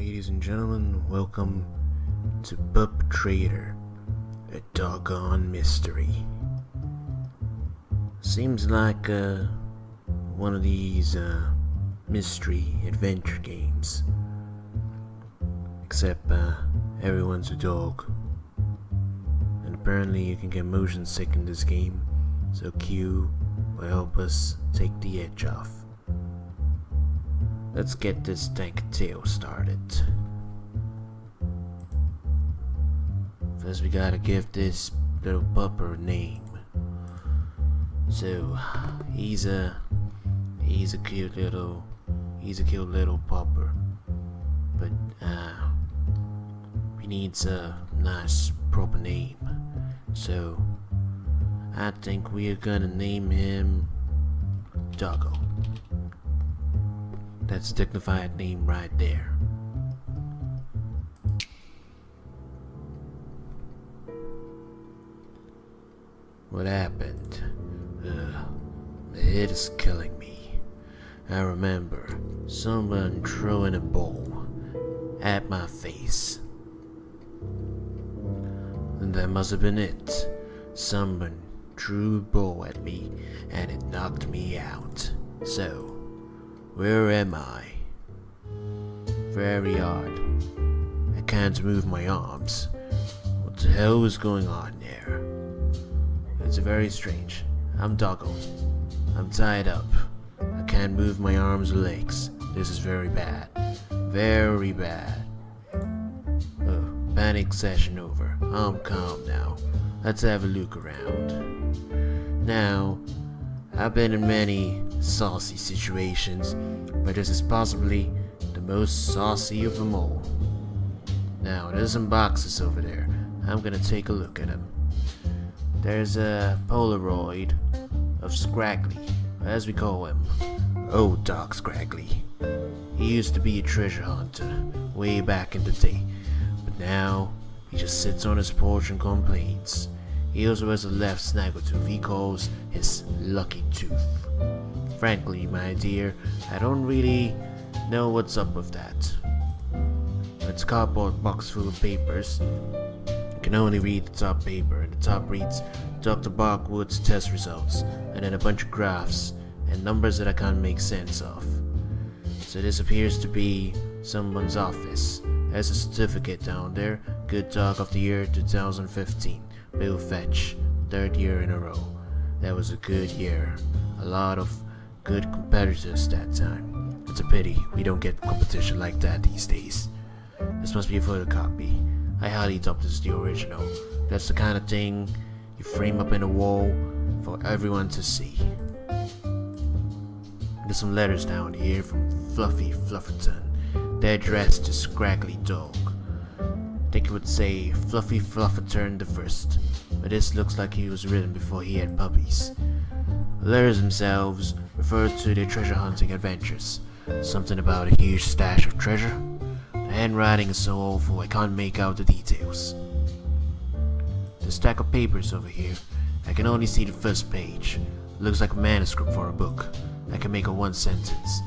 Ladies and gentlemen, welcome to Puppertrator, a doggone mystery. Seems like one of these mystery adventure games. Except everyone's a dog. And apparently you can get motion sick in this game, so Q will help us take the edge off. Let's get this tank tail started. First we gotta give this little pupper a name. So he's a cute little pupper. But he needs a nice proper name. So I think we are gonna name him Doggo. That's a dignified name right there. What happened? My head is killing me. I remember someone throwing a ball at my face. And that must have been it. Someone threw a ball at me and it knocked me out. So, where am I? Very odd. I can't move my arms. What the hell is going on there? It's very strange. I'm Doggo. I'm tied up. I can't move my arms or legs. This is very bad. Very bad. Oh, panic session over. I'm calm now. Let's have a look around. Now, I've been in many saucy situations, but this is possibly the most saucy of them all. Now, there's some boxes over there. I'm gonna take a look at them. There's a Polaroid of Scraggly, as we call him. Old Dog Scraggly. He used to be a treasure hunter, way back in the day, but now he just sits on his porch and complains. He also has a left snaggletooth he calls his lucky tooth. Frankly, my dear, I don't really know what's up with that. It's a cardboard box full of papers. You can only read the top paper, and the top reads Dr. Barkwood's test results, and then a bunch of graphs and numbers that I can't make sense of. So this appears to be someone's office. There's a certificate down there, Good Dog of the Year 2015. Bill Fetch, 3rd year in a row. That was a good year. A lot of good competitors that time. It's a pity we don't get competition like that these days. This must be a photocopy. I highly doubt this is the original. That's the kind of thing you frame up in a wall for everyone to see. There's some letters down here from Fluffy Flufferton. They're addressed to Scraggly Dog. I think it would say Fluffy Flufferton the First, but this looks like he was written before he had puppies. The letters themselves refer to their treasure hunting adventures. Something about a huge stash of treasure. The handwriting is so awful I can't make out the details. The stack of papers over here, I can only see the first page. Looks like a manuscript for a book. I can make a one sentence.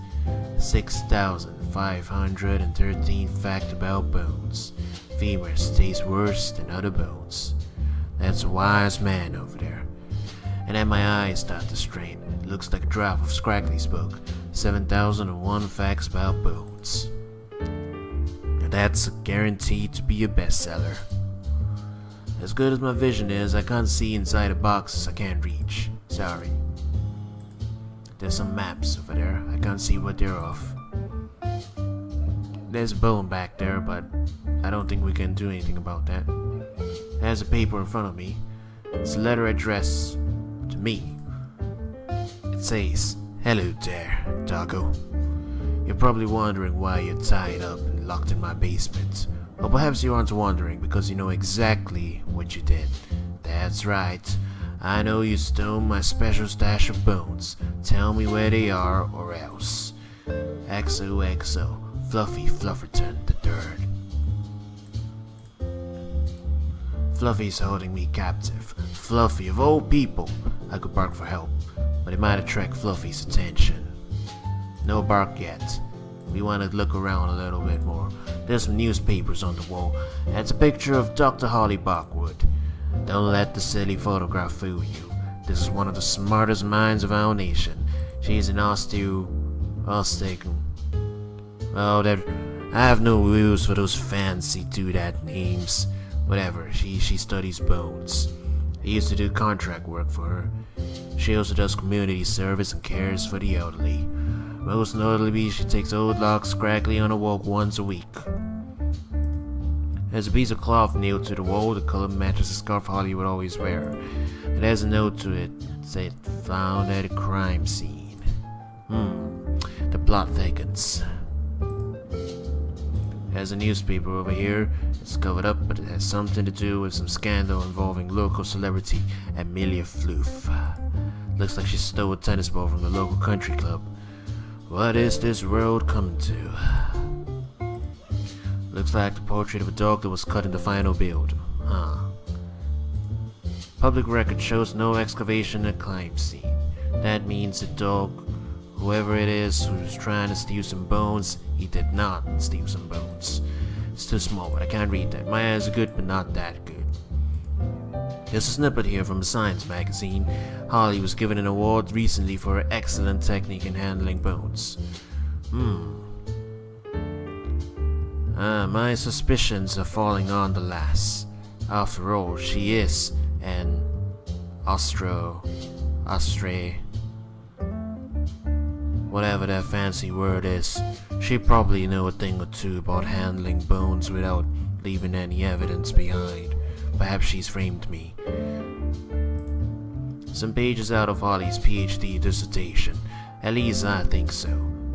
6,513 fact about bones. Femurs taste worse than other bones. That's a wise man over there. And then my eyes start to strain. It looks like a draft of Scraggly's book, 7,001 facts about bones. And that's guaranteed to be a bestseller. As good as my vision is, I can't see inside the boxes I can't reach. Sorry. There's some maps over there. I can't see what they're of. There's a bone back there, but I don't think we can do anything about that. There's a paper in front of me. It's a letter addressed to me. It says, "Hello there, Doggo. You're probably wondering why you're tied up and locked in my basement. Or perhaps you aren't wondering because you know exactly what you did. That's right. I know you stole my special stash of bones. Tell me where they are or else. XOXO, Fluffy Flufferton the Third." Fluffy's holding me captive. Fluffy, of all people. I could bark for help, but it might attract Fluffy's attention. No bark yet. We want to look around a little bit more. There's some newspapers on the wall. It's a picture of Dr. Holly Barkwood. Don't let the silly photograph fool you. This is one of the smartest minds of our nation. She's an Ostegan. Oh, I have no use for those fancy do-that names. Whatever, she studies bones. I used to do contract work for her. She also does community service and cares for the elderly. Most notably, she takes old locks crackly on a walk once a week. There's a piece of cloth nailed to the wall. The color matches the scarf Holly would always wear. It has a note to it. It said, found at a crime scene. The plot thickens. There's a newspaper over here. It's covered up, but it has something to do with some scandal involving local celebrity Amelia Floof. Looks like she stole a tennis ball from the local country club. What is this world coming to? Looks like the portrait of a dog that was cut in the final build. Public record shows no excavation at crime scene. That means the dog, whoever it is who was trying to steal some bones, he did not steal some bones. It's too small, but I can't read that. My eyes are good, but not that good. There's a snippet here from a science magazine. Holly was given an award recently for her excellent technique in handling bones. My suspicions are falling on the lass. After all, she is an whatever that fancy word is. She probably know a thing or two about handling bones without leaving any evidence behind. Perhaps she's framed me. Some pages out of Holly's PhD dissertation. At least I think so.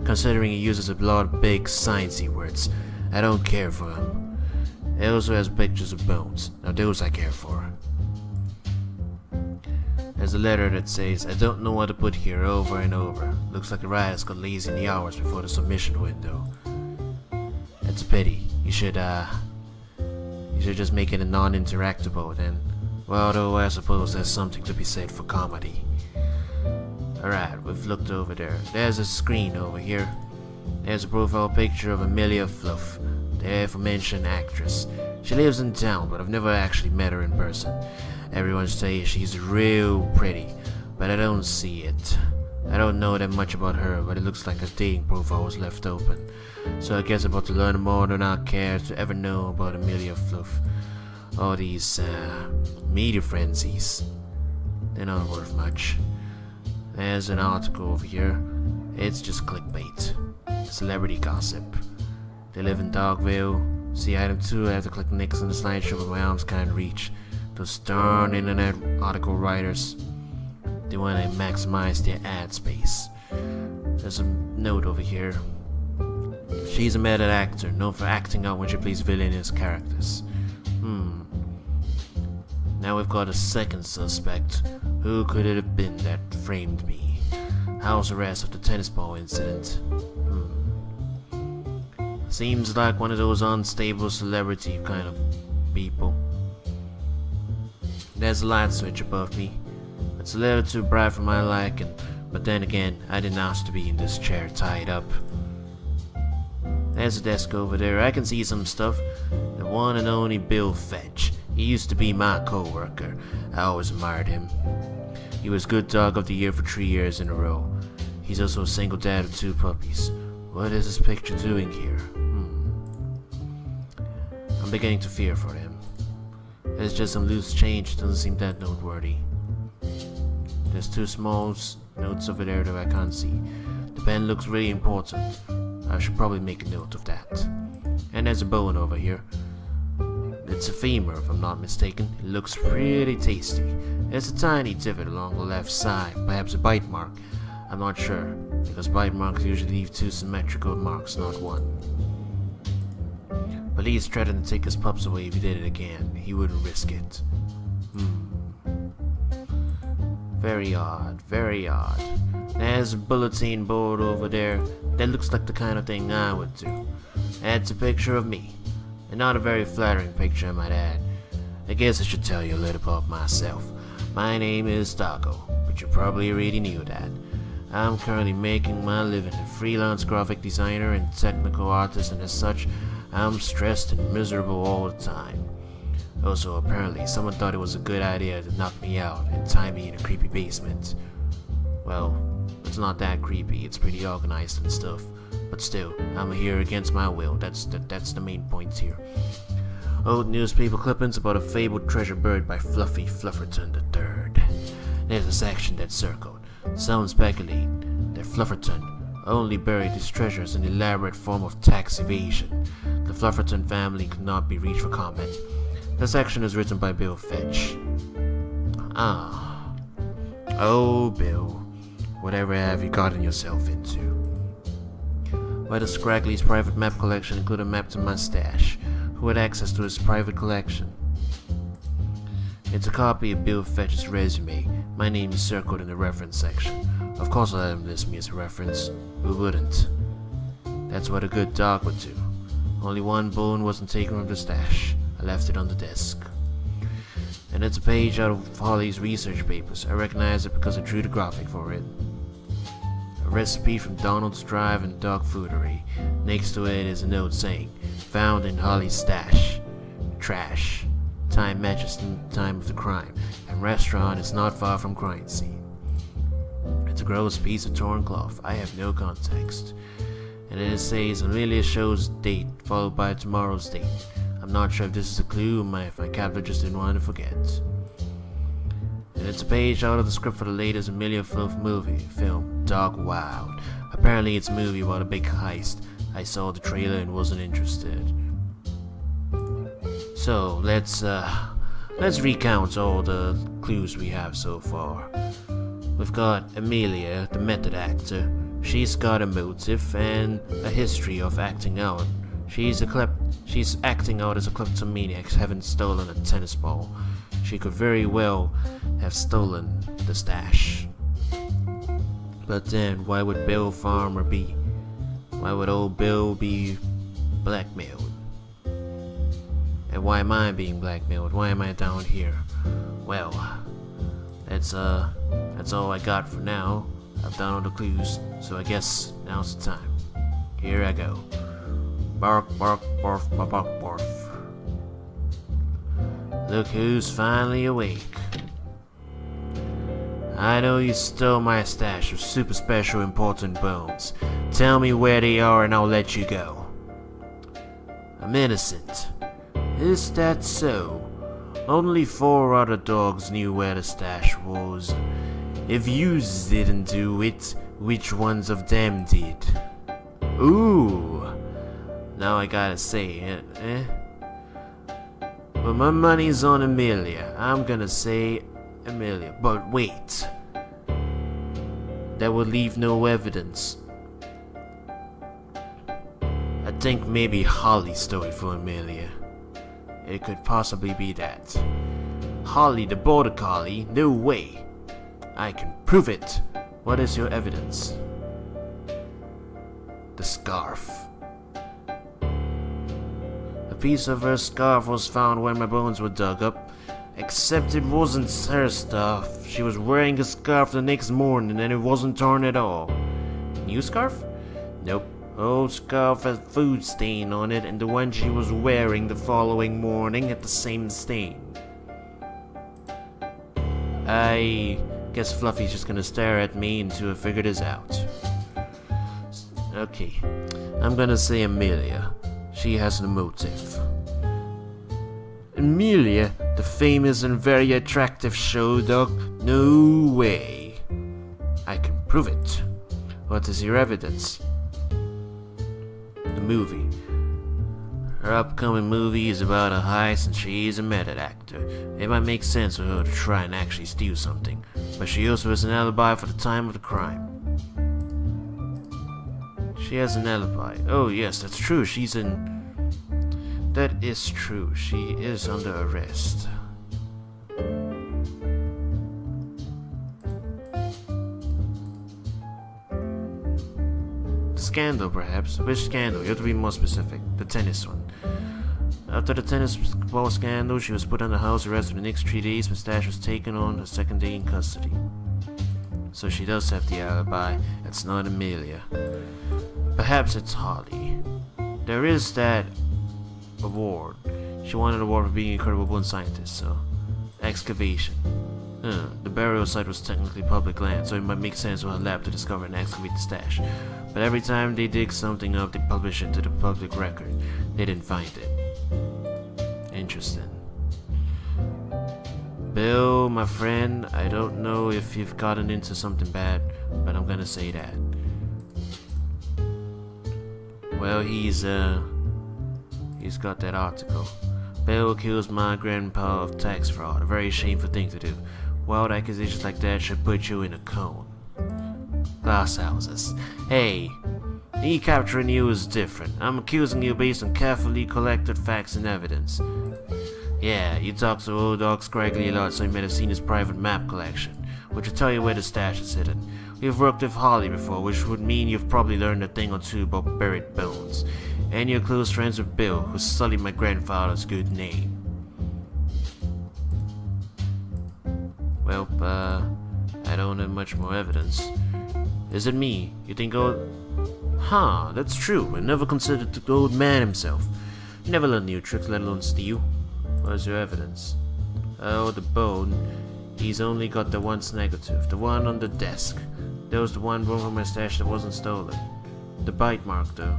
Considering he uses a lot of big sciencey words, I don't care for him. It also has pictures of bones. Now those I care for. There's a letter that says, I don't know what to put here, over and over. Looks like the writers got lazy in the hours before the submission window. It's a pity. You should just make it a non-interactable then. Well, though, I suppose there's something to be said for comedy. Alright, we've looked over there. There's a screen over here. There's a profile picture of Amelia Fluff, the aforementioned actress. She lives in town, but I've never actually met her in person. Everyone says she's real pretty, but I don't see it. I don't know that much about her, but it looks like her dating profile was left open. So I guess I'm about to learn more than I care to ever know about Amelia Fluff. All these media frenzies, they're not worth much. There's an article over here. It's just clickbait. Celebrity gossip. They live in Dogville. See item 2, I have to click next on the slideshow, but my arms can't reach. Those darn internet article writers, they want to maximize their ad space. There's a note over here. She's a method actor, known for acting out when she plays villainous characters. Now we've got a second suspect. Who could it have been that framed me? House arrest of the tennis ball incident. Seems like one of those unstable celebrity kind of people. There's a light switch above me. It's a little too bright for my liking, but then again, I didn't ask to be in this chair tied up. There's a desk over there. I can see some stuff. The one and only Bill Fetch. He used to be my co-worker. I always admired him. He was Good Dog of the Year for 3 years in a row. He's also a single dad of 2 puppies. What is this picture doing here? I'm beginning to fear for him. There's just some loose change, doesn't seem that noteworthy. There's 2 small notes over there that I can't see. The pen looks really important. I should probably make a note of that. And there's a bone over here. It's a femur, if I'm not mistaken. It looks pretty tasty. There's a tiny divot along the left side, perhaps a bite mark. I'm not sure, because bite marks usually leave 2 symmetrical marks, not 1. Police threatened to take his pups away if he did it again. He wouldn't risk it. Very odd, very odd. There's a bulletin board over there. That looks like the kind of thing I would do. That's a picture of me. And not a very flattering picture, I might add. I guess I should tell you a little about myself. My name is Doggo, but you probably already knew that. I'm currently making my living as a freelance graphic designer and technical artist, and as such, I'm stressed and miserable all the time. Also, apparently, someone thought it was a good idea to knock me out and tie me in a creepy basement. Well, it's not that creepy, it's pretty organized and stuff. But still, I'm here against my will, that's the main point here. Old newspaper clippings about a fabled treasure buried by Fluffy Flufferton III. There's a section that's circled. Some speculate that Flufferton only buried his treasure as an elaborate form of tax evasion. The Flufferton family could not be reached for comment. The section is written by Bill Fetch. Ah. Oh, Bill. Whatever have you gotten yourself into? Why does Scraggly's private map collection include a map to my stash? Who had access to his private collection? It's a copy of Bill Fetch's resume. My name is circled in the reference section. Of course I'll let him list me as a reference. Who wouldn't? That's what a good dog would do. Only one bone wasn't taken from the stash. I left it on the desk. And it's a page out of Holly's research papers. I recognize it because I drew the graphic for it. A recipe from Donald's Drive and Dog Foodery. Next to it is a note saying, found in Holly's stash. Trash. Time matches the time of the crime, and restaurant is not far from crime scene. It's a gross piece of torn cloth. I have no context. And it says Amelia shows date followed by tomorrow's date. I'm not sure if this is a clue or if my captor just didn't want to forget. And it's a page out of the script for the latest Amelia film, Dog Wild. Apparently it's a movie about a big heist. I saw the trailer and wasn't interested. So let's recount all the clues we have so far. We've got Amelia, the method actor. She's got a motive and a history of acting out. She's acting out as a kleptomaniac, having stolen a tennis ball. She could very well have stolen the stash. But then, why would Bill Farmer be? Why would old Bill be blackmailed? And why am I being blackmailed? Why am I down here? Well, that's all I got for now. I've done all the clues, so I guess now's the time. Here I go. Bark, bark, barf, bark, bark, barf. Look who's finally awake. I know you stole my stash of super special important bones. Tell me where they are and I'll let you go. I'm innocent. Is that so? Only 4 other dogs knew where the stash was. If you didn't do it, which ones of them did? Ooh. Now I gotta say it, eh? But my money's on Amelia. I'm gonna say Amelia. But wait. That would leave no evidence. I think maybe Holly stole it from Amelia. It could possibly be that. Holly the border collie? No way. I can prove it. What is your evidence? The scarf. A piece of her scarf was found when my bones were dug up. Except it wasn't her stuff. She was wearing a scarf the next morning and it wasn't torn at all. New scarf? Nope. Old scarf had food stain on it, and the one she was wearing the following morning had the same stain. I guess Fluffy's just gonna stare at me until I figure this out. Okay, I'm gonna say Amelia. She has the motive. Amelia, the famous and very attractive show dog? No way. I can prove it. What is your evidence? The movie. Her upcoming movie is about a heist and she's a method actor. It might make sense for her to try and actually steal something, but she also has an alibi for the time of the crime. She has an alibi. Oh yes, that's true. That is true. She is under arrest. Scandal, perhaps. Which scandal? You have to be more specific. The tennis one. After the tennis ball scandal, she was put under house arrest for the next 3 days. Mustache was taken on her second day in custody. So she does have the alibi. It's not Amelia. Perhaps it's Holly. There is that award. She won an award for being an incredible born scientist, so... Excavation. The burial site was technically public land, so it might make sense for her lab to discover and excavate the stash. But every time they dig something up, they publish it to the public record. They didn't find it. Interesting. Bill, my friend, I don't know if you've gotten into something bad, but I'm gonna say that. Well, he's got that article. Bill accused my grandpa of tax fraud, a very shameful thing to do. Wild accusations like that should put you in a cone. Glass houses. Hey, me capturing you is different. I'm accusing you based on carefully collected facts and evidence. Yeah, you talked to old dog Scraggly a lot, so you might have seen his private map collection, which will tell you where the stash is hidden. We've worked with Holly before, which would mean you've probably learned a thing or two about buried bones. And you're close friends with Bill, who sullied my grandfather's good name. Well, I don't have much more evidence. Is it me? You think Huh, that's true. I never considered the old man himself. You never learned new tricks, let alone steal. Where's your evidence? Oh, the bone. He's only got the one negative, the one on the desk. There was the one bone from my stash that wasn't stolen. The bite mark, though.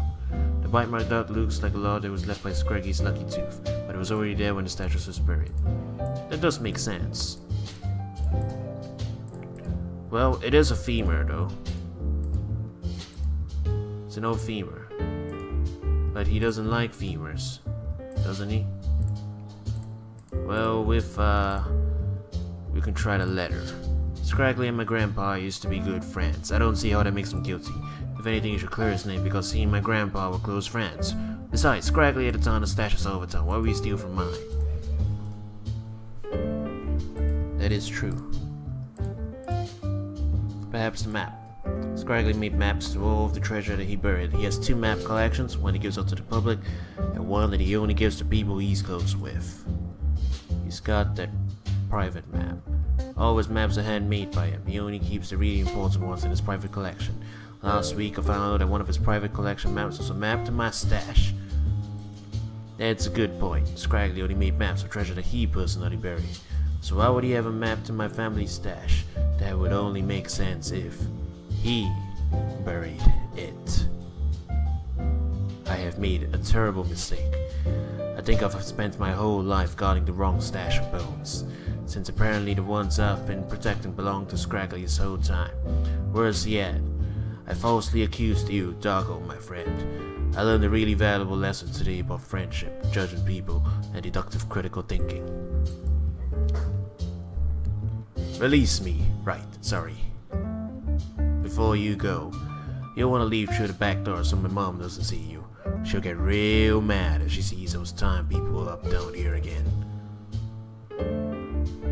The bite mark that looks like a lot that was left by Scraggy's lucky tooth, but it was already there when the stash was buried. That does make sense. Well, it is a femur, though. It's an old femur. But he doesn't like femurs, doesn't he? Well, we can try the letter. Scraggly and my grandpa used to be good friends. I don't see how that makes him guilty. If anything, you should clear his name because he and my grandpa were close friends. Besides, Scraggly had a ton of stashes all the time. Why would he steal from mine? That is true. Perhaps the map. Scraggly made maps to all of the treasure that he buried. He has 2 map collections, one he gives out to the public, and one that he only gives to people he's close with. He's got that private map. All his maps are handmade by him. He only keeps the really important ones in his private collection. Last week I found out that one of his private collection maps was a map to my stash. That's a good point. Scraggly only made maps of treasure that he personally buried. So why would he have a map to my family's stash? That would only make sense if he buried it. I have made a terrible mistake. I think I've spent my whole life guarding the wrong stash of bones, since apparently the ones I've been protecting belong to Scraggly this whole time. Worse yet, I falsely accused you, Doggo, my friend. I learned a really valuable lesson today about friendship, judging people, and deductive critical thinking. Release me. Right, sorry. Before you go, you'll want to leave through the back door so my mom doesn't see you. She'll get real mad if she sees those time people up down here again.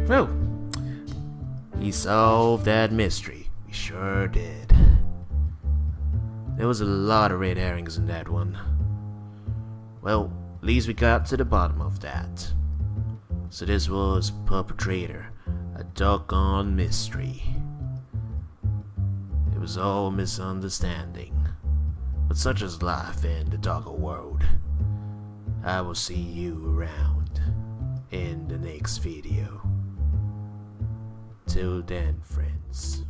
Well, we solved that mystery. We sure did. There was a lot of red herrings in that one. Well, at least we got to the bottom of that. So this was Puppertrator, a doggone mystery. It was all misunderstanding, but such is life in the doggo world. I will see you around in the next video. Till then, friends.